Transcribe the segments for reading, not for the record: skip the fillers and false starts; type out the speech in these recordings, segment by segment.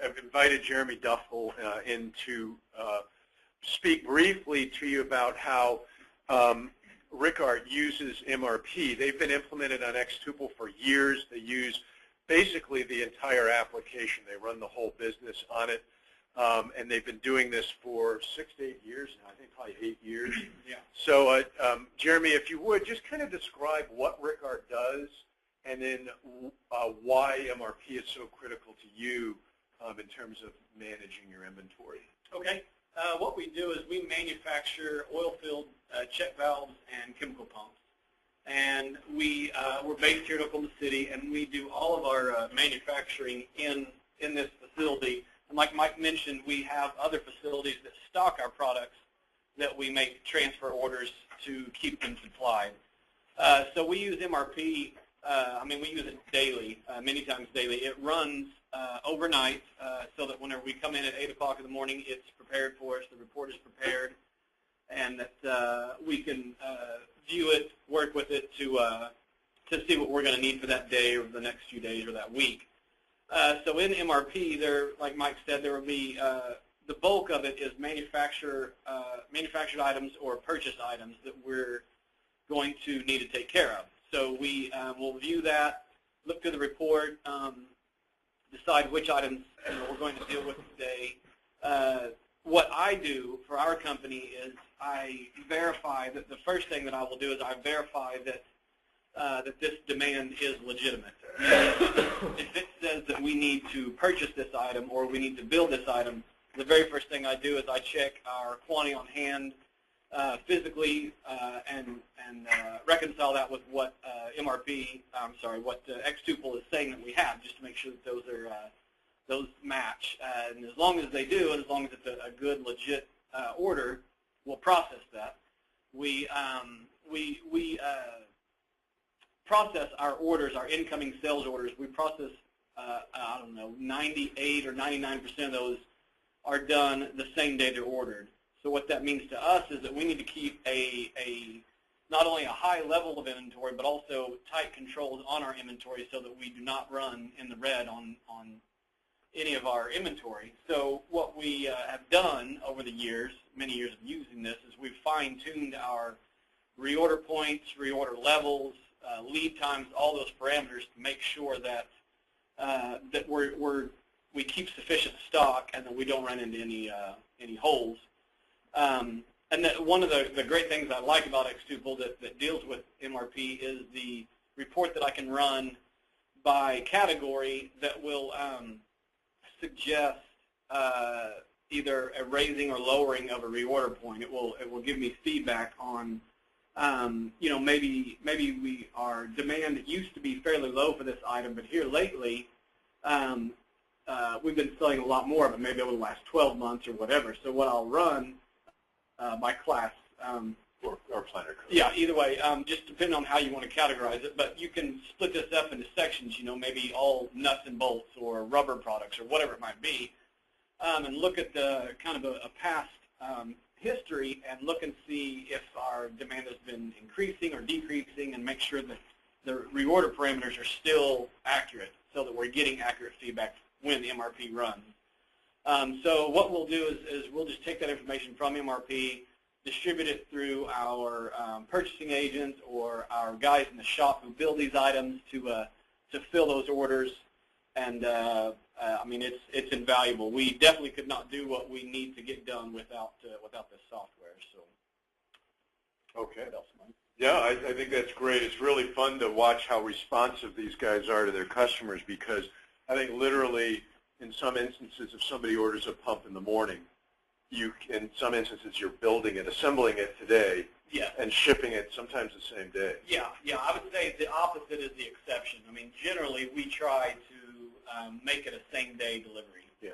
I've invited Jeremy Duffle in to speak briefly to you about how Richart uses MRP. They've been implemented on xTuple for years. They use basically the entire application. They run the whole business on it, and they've been doing this for 6 to 8 years now. I think probably 8 years. Yeah. So, Jeremy, if you would, just kind of describe what Richart does, and then why MRP is so critical to you in terms of managing your inventory. Okay. What we do is we manufacture oil-filled check valves and chemical pumps. And we're based here in Oklahoma City, and we do all of our manufacturing in this facility. And like Mike mentioned, we have other facilities that stock our products that we make transfer orders to keep them supplied. So we use MRP. We use it daily, many times daily. It runs overnight so that whenever we come in at 8 o'clock in the morning, it's prepared for us, the report is prepared, and that we can view it, work with it to see what we're going to need for that day or the next few days or that week. So in MRP, there, like Mike said, there will be the bulk of it is manufactured items or purchased items that we're going to need to take care of. So we will view that, look through the report, decide which items we're going to deal with today. What I do for our company is I verify that the first thing that I will do is I verify that that this demand is legitimate. If it says that we need to purchase this item or we need to build this item, the very first thing I do is I check our quantity on hand physically and reconcile that with what what xTuple is saying that we have, just to make sure that those match. And as long as they do, and as long as it's a good, legit order, we'll process that. We process our orders, our incoming sales orders. We process, 98 or 99% of those are done the same day they're ordered. So what that means to us is that we need to keep not only a high level of inventory, but also tight controls on our inventory so that we do not run in the red on any of our inventory. So what we have done over the years, many years of using this, is we've fine-tuned our reorder points, reorder levels, lead times, all those parameters to make sure that that we keep sufficient stock and that we don't run into any holes. And that one of the great things I like about xTuple that deals with MRP is the report that I can run by category that will suggest either a raising or lowering of a reorder point. It will give me feedback on maybe our demand used to be fairly low for this item, but here lately we've been selling a lot more of it, maybe over the last 12 months or whatever. So what I'll run by class. Or planner code. Yeah, either way, just depending on how you want to categorize it. But you can split this up into sections, maybe all nuts and bolts or rubber products or whatever it might be, and look at the kind of a past history and look and see if our demand has been increasing or decreasing, and make sure that the reorder parameters are still accurate so that we're getting accurate feedback when the MRP runs. So what we'll do is we'll just take that information from MRP, distribute it through our purchasing agents or our guys in the shop who build these items to fill those orders, and it's invaluable. We definitely could not do what we need to get done without this software. So, okay. What else, Mike? Yeah, I think that's great. It's really fun to watch how responsive these guys are to their customers, because I think literally in some instances, if somebody orders a pump in the morning, in some instances you're building it, assembling it today, yeah, and shipping it sometimes the same day. Yeah, I would say the opposite is the exception. I mean, generally we try to make it a same-day delivery. Yeah.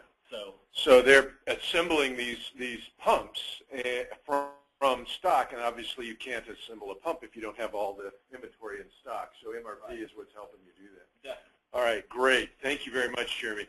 So they're assembling these pumps from stock, and obviously you can't assemble a pump if you don't have all the inventory in stock. So MRP is what's helping you do that. Definitely. All right, great. Thank you very much, Jeremy.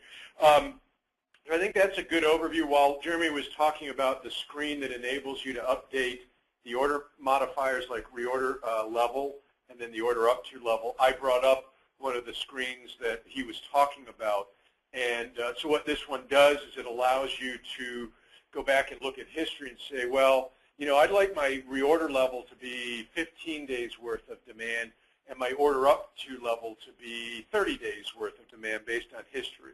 I think that's a good overview. While Jeremy was talking about the screen that enables you to update the order modifiers like reorder level and then the order up to level, I brought up one of the screens that he was talking about, And so what this one does is it allows you to go back and look at history and say, well, you know, I'd like my reorder level to be 15 days worth of demand and my order up to level to be 30 days worth of demand based on history.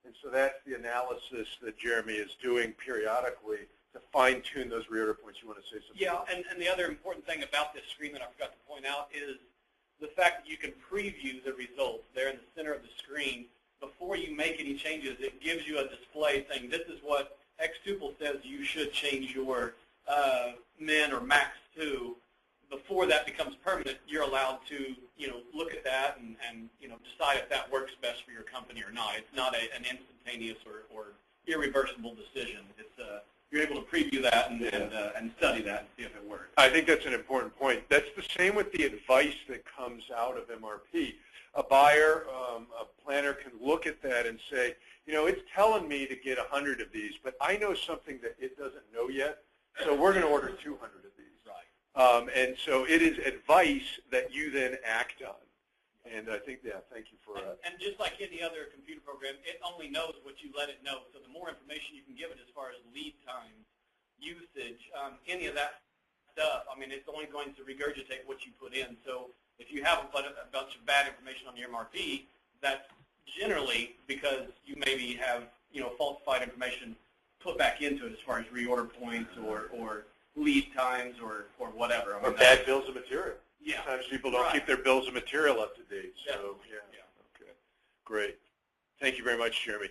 And so that's the analysis that Jeremy is doing periodically to fine-tune those reorder points. You want to say something? Yeah, and the other important thing about this screen that I forgot to point out is the fact that you can preview the results there in the center of the screen. Before you make any changes, it gives you a display saying this is what xTuple says you should change your min or max to. Before that becomes permanent, you're allowed to, you know, look at that and you know, decide if that works best for your company or not. It's not an instantaneous or irreversible decision. It's you're able to preview that and study that and see if it works. I think that's an important point. That's the same with the advice that comes out of MRP. A buyer, a planner can look at that and say, you know, it's telling me to get 100 of these, but I know something that it doesn't know yet, so we're going to order 200 of these. Right. And so it is advice that you then act on. And I think, yeah, thank you for that. And just like any other computer program, it only knows what you let it know. So the more information you can give it as far as lead times, usage, any of that stuff, I mean, it's only going to regurgitate what you put in. So if you have a bunch of bad information on your MRP, that's generally because you maybe have, you know, falsified information put back into it as far as reorder points or lead times or whatever. I mean, or bad bills of material. Yeah. Sometimes people don't keep their bills of material up to date. So, yeah. Okay. Great. Thank you very much, Jeremy.